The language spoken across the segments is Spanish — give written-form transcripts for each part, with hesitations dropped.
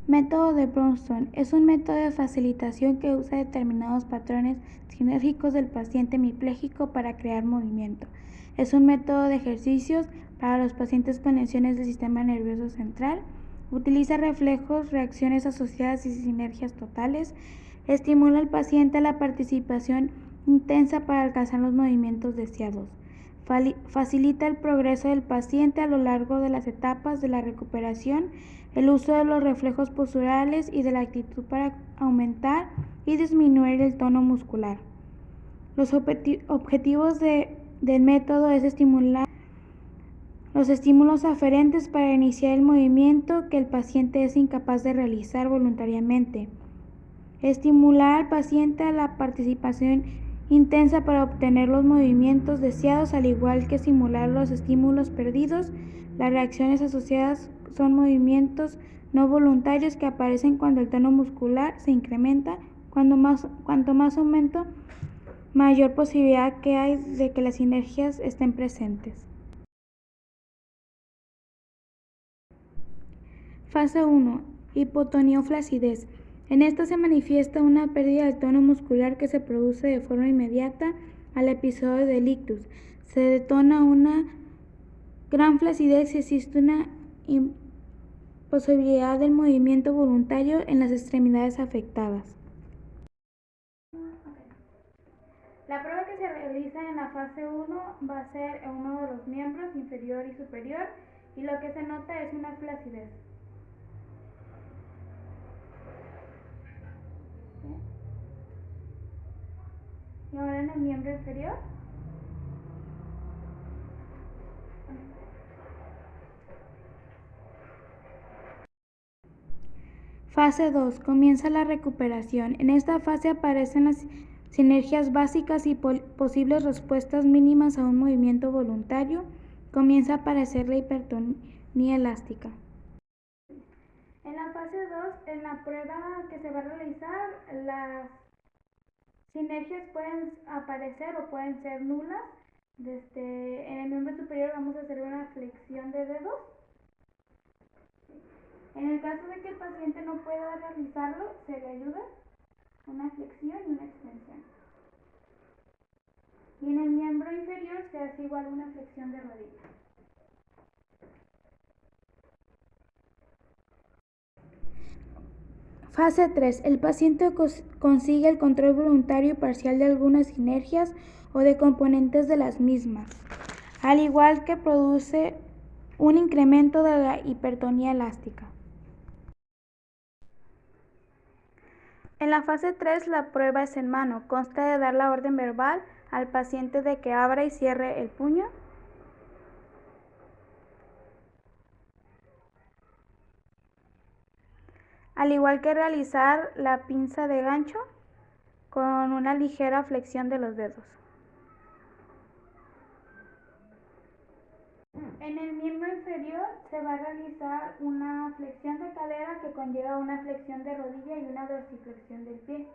Método de Bronston es un método de facilitación que usa determinados patrones sinérgicos del paciente hemipléjico para crear movimiento. Es un método de ejercicios para los pacientes con lesiones del sistema nervioso central. Utiliza reflejos, reacciones asociadas y sinergias totales. Estimula al paciente a la participación intensa para alcanzar los movimientos deseados. Facilita el progreso del paciente a lo largo de las etapas de la recuperación, el uso de los reflejos posturales y de la actitud para aumentar y disminuir el tono muscular. Los objetivos del método es estimular los estímulos aferentes para iniciar el movimiento que el paciente es incapaz de realizar voluntariamente. Estimular al paciente a la participación intensa para obtener los movimientos deseados, al igual que estimular los estímulos perdidos. Las reacciones asociadas son movimientos no voluntarios que aparecen cuando el tono muscular se incrementa. Cuanto más aumento, mayor posibilidad que hay de que las sinergias estén presentes. Fase 1. Hipotonía o flacidez. En esta se manifiesta una pérdida del tono muscular que se produce de forma inmediata al episodio del ictus. Se detona una gran flacidez si existe una imposibilidad del movimiento voluntario en las extremidades afectadas. La prueba que se realiza en la fase 1 va a ser en uno de los miembros inferior y superior, y lo que se nota es una flacidez. Y ahora en el miembro inferior. Fase 2. Comienza la recuperación. En esta fase aparecen las sinergias básicas y posibles respuestas mínimas a un movimiento voluntario. Comienza a aparecer la hipertonía elástica. En la fase 2, en la prueba que se va a realizar, las sinergias pueden aparecer o pueden ser nulas. En el miembro superior vamos a hacer una flexión de dedos. En el caso de que el paciente no pueda realizarlo, se le ayuda una flexión y una extensión. Y en el miembro inferior se hace igual una flexión de rodilla. Fase 3. El paciente consigue el control voluntario parcial de algunas sinergias o de componentes de las mismas, al igual que produce un incremento de la hipertonía elástica. En la fase 3 la prueba es en mano. Consta de dar la orden verbal al paciente de que abra y cierre el puño. Al igual que realizar la pinza de gancho con una ligera flexión de los dedos. En el miembro inferior se va a realizar una flexión de cadera que conlleva una flexión de rodilla y una dorsiflexión del pie.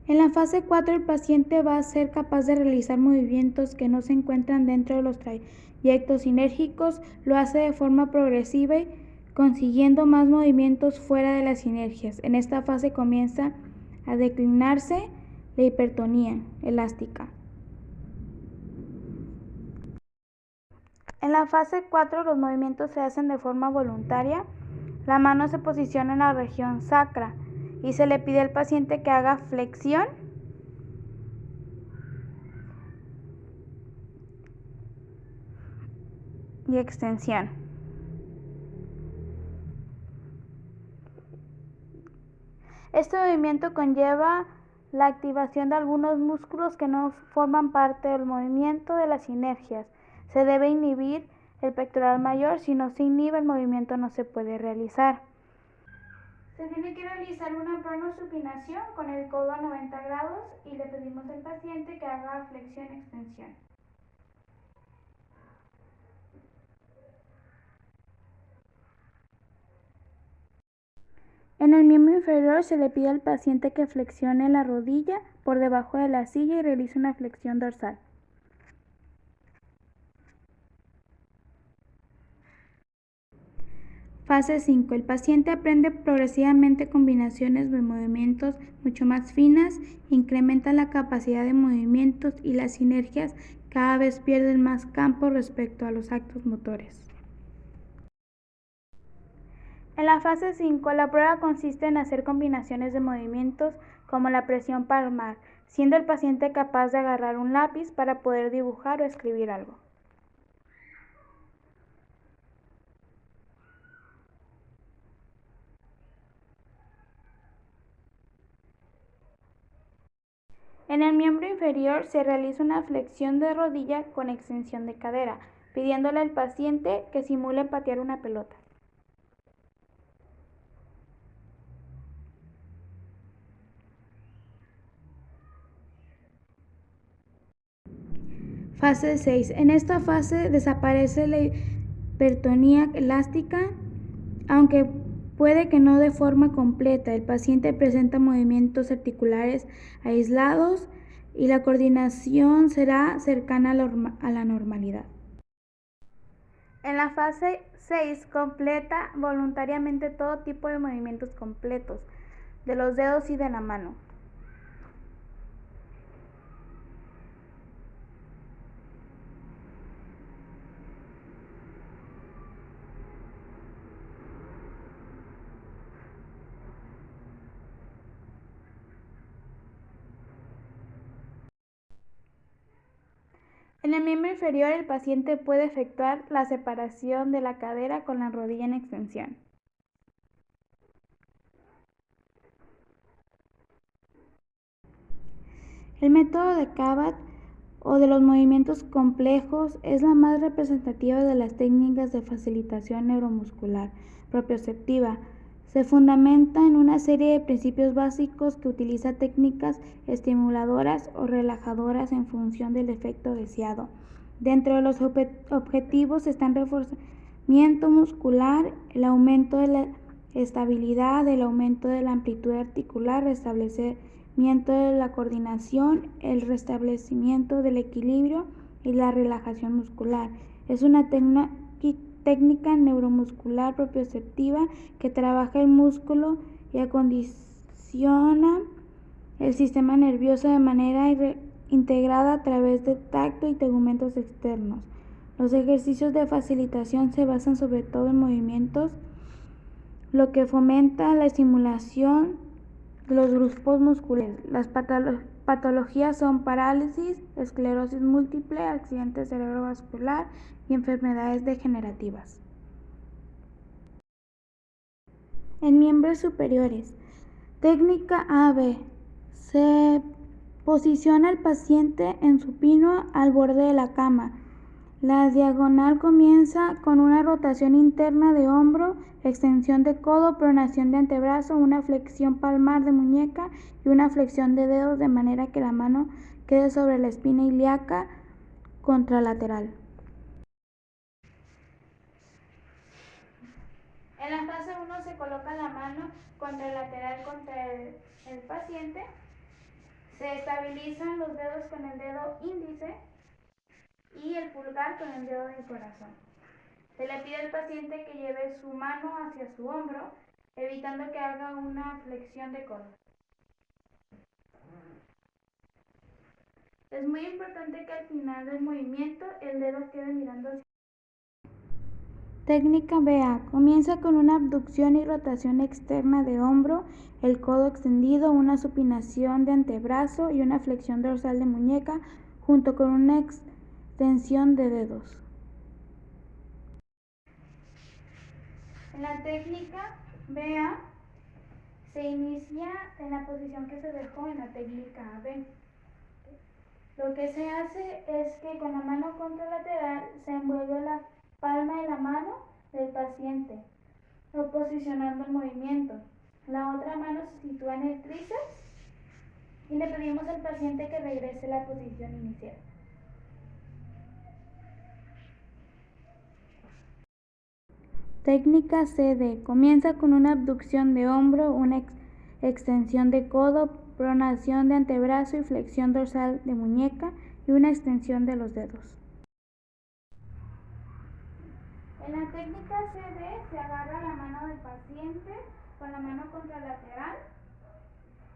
En la fase 4 el paciente va a ser capaz de realizar movimientos que no se encuentran dentro de los trayectos sinérgicos. Lo hace de forma progresiva y consiguiendo más movimientos fuera de las sinergias. En esta fase comienza a declinarse la hipertonía elástica. En la fase 4 los movimientos se hacen de forma voluntaria. La mano se posiciona en la región sacra y se le pide al paciente que haga flexión y extensión. Este movimiento conlleva la activación de algunos músculos que no forman parte del movimiento de las sinergias. Se debe inhibir el pectoral mayor. Si no se inhibe, el movimiento no se puede realizar. Se tiene que realizar una pronosupinación con el codo a 90 grados y le pedimos al paciente que haga flexión y extensión. En el miembro inferior se le pide al paciente que flexione la rodilla por debajo de la silla y realice una flexión dorsal. Fase 5. El paciente aprende progresivamente combinaciones de movimientos mucho más finas, incrementa la capacidad de movimientos y las sinergias cada vez pierden más campo respecto a los actos motores. En la fase 5, la prueba consiste en hacer combinaciones de movimientos como la presión palmar, siendo el paciente capaz de agarrar un lápiz para poder dibujar o escribir algo. En el miembro inferior se realiza una flexión de rodilla con extensión de cadera, pidiéndole al paciente que simule patear una pelota. Fase 6. En esta fase desaparece la hipertonía elástica, aunque puede que no de forma completa. El paciente presenta movimientos articulares aislados y la coordinación será cercana a la normalidad. En la fase 6 completa voluntariamente todo tipo de movimientos completos de los dedos y de la mano. En el miembro inferior el paciente puede efectuar la separación de la cadera con la rodilla en extensión. El método de Cabot o de los movimientos complejos es la más representativa de las técnicas de facilitación neuromuscular propioceptiva. Se fundamenta en una serie de principios básicos que utiliza técnicas estimuladoras o relajadoras en función del efecto deseado. Dentro de los objetivos están reforzamiento muscular, el aumento de la estabilidad, el aumento de la amplitud articular, restablecimiento de la coordinación, el restablecimiento del equilibrio y la relajación muscular. Es una técnica neuromuscular propioceptiva que trabaja el músculo y acondiciona el sistema nervioso de manera integrada a través de tacto y tegumentos externos. Los ejercicios de facilitación se basan sobre todo en movimientos, lo que fomenta la estimulación de los grupos musculares. Las patologías son parálisis, esclerosis múltiple, accidente cerebrovascular y enfermedades degenerativas. En miembros superiores, técnica AB. Se posiciona al paciente en supino al borde de la cama. La diagonal comienza con una rotación interna de hombro, extensión de codo, pronación de antebrazo, una flexión palmar de muñeca y una flexión de dedos de manera que la mano quede sobre la espina ilíaca contralateral. En la fase 1 se coloca la mano contralateral contra el paciente. Se estabilizan los dedos con el dedo índice y el pulgar con el dedo del corazón. Se le pide al paciente que lleve su mano hacia su hombro, evitando que haga una flexión de codo. Es muy importante que al final del movimiento el dedo quede mirando hacia. Técnica BA. Comienza con una abducción y rotación externa de hombro, el codo extendido, una supinación de antebrazo y una flexión dorsal de muñeca, junto con una extensión de dedos. En la técnica BA se inicia en la posición que se dejó en la técnica AB. Lo que se hace es que con la mano contralateral se envuelve la palma de la mano del paciente, posicionando el movimiento. La otra mano se sitúa en el tríceps y le pedimos al paciente que regrese a la posición inicial. Técnica CD. Comienza con una abducción de hombro, una extensión de codo, pronación de antebrazo y flexión dorsal de muñeca y una extensión de los dedos. En la técnica CD se agarra la mano del paciente con la mano contralateral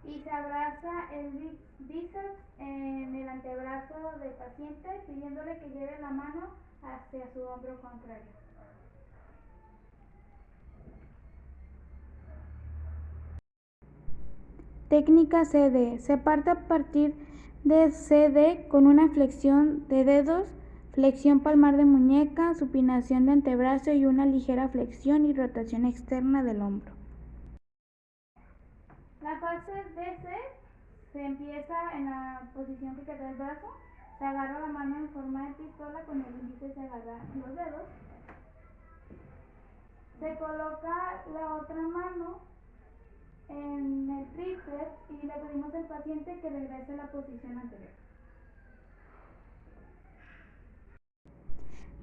y se abraza el bíceps en el antebrazo del paciente pidiéndole que lleve la mano hacia su hombro contrario. Técnica CD. Se parte a partir de CD con una flexión de dedos, flexión palmar de muñeca, supinación de antebrazo y una ligera flexión y rotación externa del hombro. La fase DC se empieza en la posición que queda el brazo, se agarra la mano en forma de pistola, con el índice se agarra los dedos, se coloca la otra mano en el tríceps y le pedimos al paciente que regrese a la posición anterior.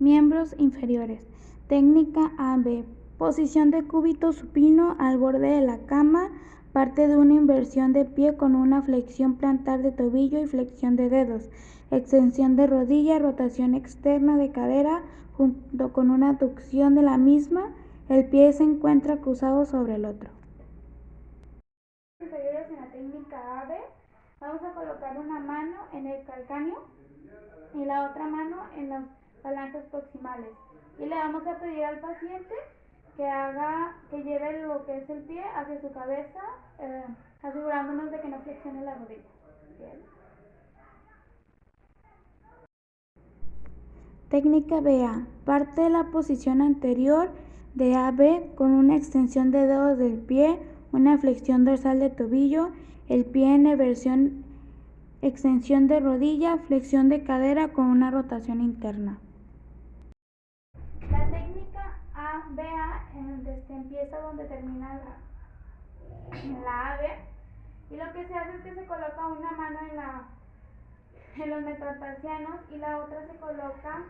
Miembros inferiores. Técnica AB. Posición de cúbito supino al borde de la cama. Parte de una inversión de pie con una flexión plantar de tobillo y flexión de dedos. Extensión de rodilla, rotación externa de cadera junto con una aducción de la misma. El pie se encuentra cruzado sobre el otro. Inferiores en la técnica AB, vamos a colocar una mano en el calcáneo y la otra mano en las falanges proximales y le vamos a pedir al paciente que lleve lo que es el pie hacia su cabeza, asegurándonos de que no flexione la rodilla. Bien. Técnica BA. Parte de la posición anterior de AB con una extensión de dedos del pie, una flexión dorsal de tobillo, el pie en eversión, extensión de rodilla, flexión de cadera con una rotación interna. La técnica ABA empieza donde termina la AB y lo que se hace es que se coloca una mano en los metatarsianos y la otra se coloca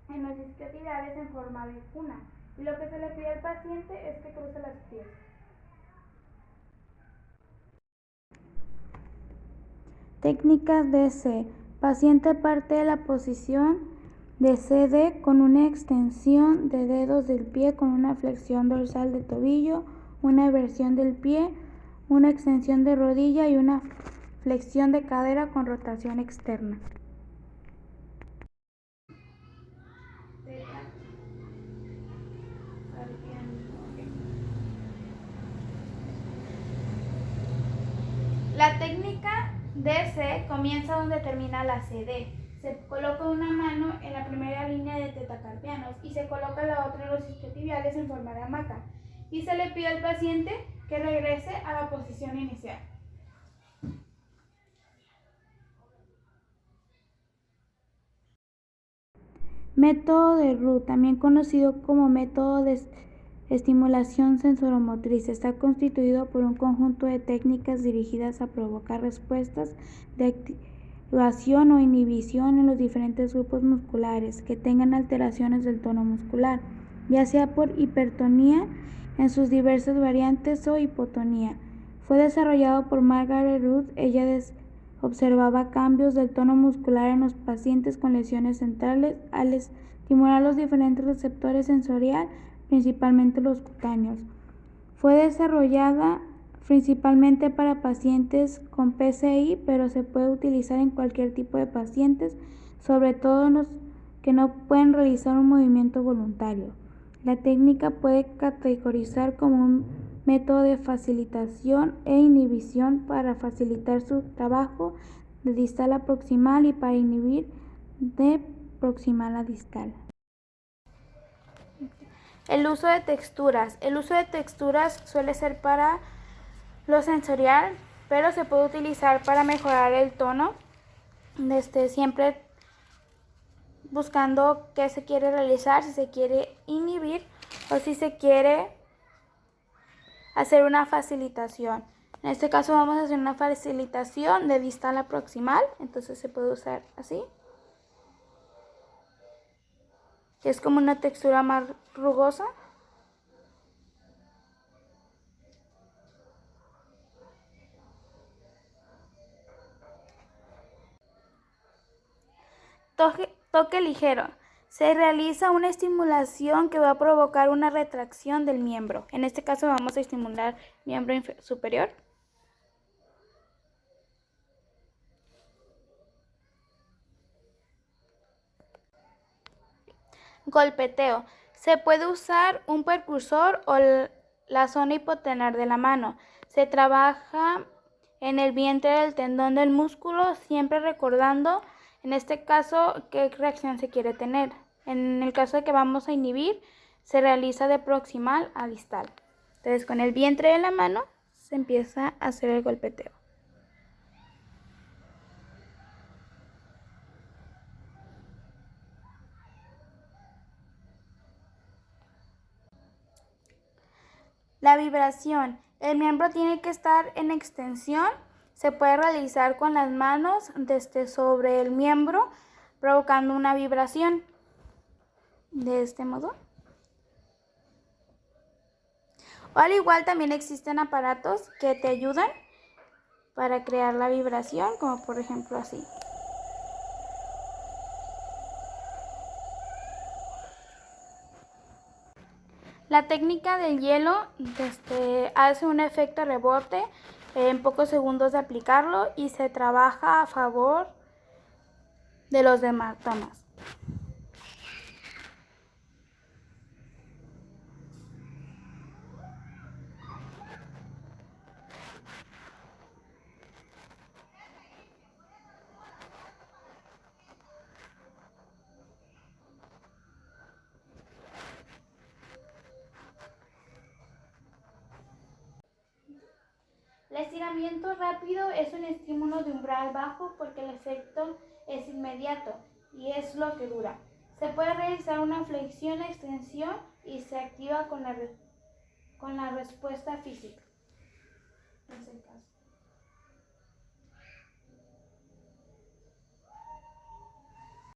en los isquiotibiales en forma de cuna. Y lo que se le pide al paciente es que cruce las pies. Técnica DC. Paciente parte de la posición de CD con una extensión de dedos del pie con una flexión dorsal de tobillo, una eversión del pie, una extensión de rodilla y una flexión de cadera con rotación externa. La técnica DC comienza donde termina la CD. Se coloca una mano en la primera línea de tetacarpianos y se coloca la otra en los isquiotibiales en forma de hamaca. Y se le pide al paciente que regrese a la posición inicial. Método de Roux, también conocido como método de estimulación sensoromotriz, está constituido por un conjunto de técnicas dirigidas a provocar respuestas de activación o inhibición en los diferentes grupos musculares que tengan alteraciones del tono muscular, ya sea por hipertonía en sus diversas variantes o hipotonía. Fue desarrollado por Margaret Roux. Ella observaba cambios del tono muscular en los pacientes con lesiones centrales al estimular los diferentes receptores sensoriales, principalmente los cutáneos. Fue desarrollada principalmente para pacientes con PCI, pero se puede utilizar en cualquier tipo de pacientes, sobre todo en los que no pueden realizar un movimiento voluntario. La técnica puede categorizar como un método de facilitación e inhibición para facilitar su trabajo de distal a proximal y para inhibir de proximal a distal. El uso de texturas. El uso de texturas suele ser para lo sensorial, pero se puede utilizar para mejorar el tono, siempre buscando qué se quiere realizar, si se quiere inhibir o si se quiere hacer una facilitación. En este caso vamos a hacer una facilitación de distal a proximal, entonces se puede usar así, que es como una textura más rugosa. Toque ligero. Se realiza una estimulación que va a provocar una retracción del miembro. En este caso vamos a estimular el miembro superior. Golpeteo. Se puede usar un percursor o la zona hipotenar de la mano. Se trabaja en el vientre del tendón del músculo, siempre recordando, en este caso, qué reacción se quiere tener. En el caso de que vamos a inhibir, se realiza de proximal a distal. Entonces, con el vientre de la mano se empieza a hacer el golpeteo. La vibración. El miembro tiene que estar en extensión. Se puede realizar con las manos desde sobre el miembro, provocando una vibración. De este modo. O al igual también existen aparatos que te ayudan para crear la vibración, como por ejemplo así. La técnica del hielo hace un efecto rebote en pocos segundos de aplicarlo y se trabaja a favor de los dermatomas. El estiramiento rápido es un estímulo de umbral bajo porque el efecto es inmediato y es lo que dura. Se puede realizar una flexión, extensión y se activa con la respuesta física. Es el caso.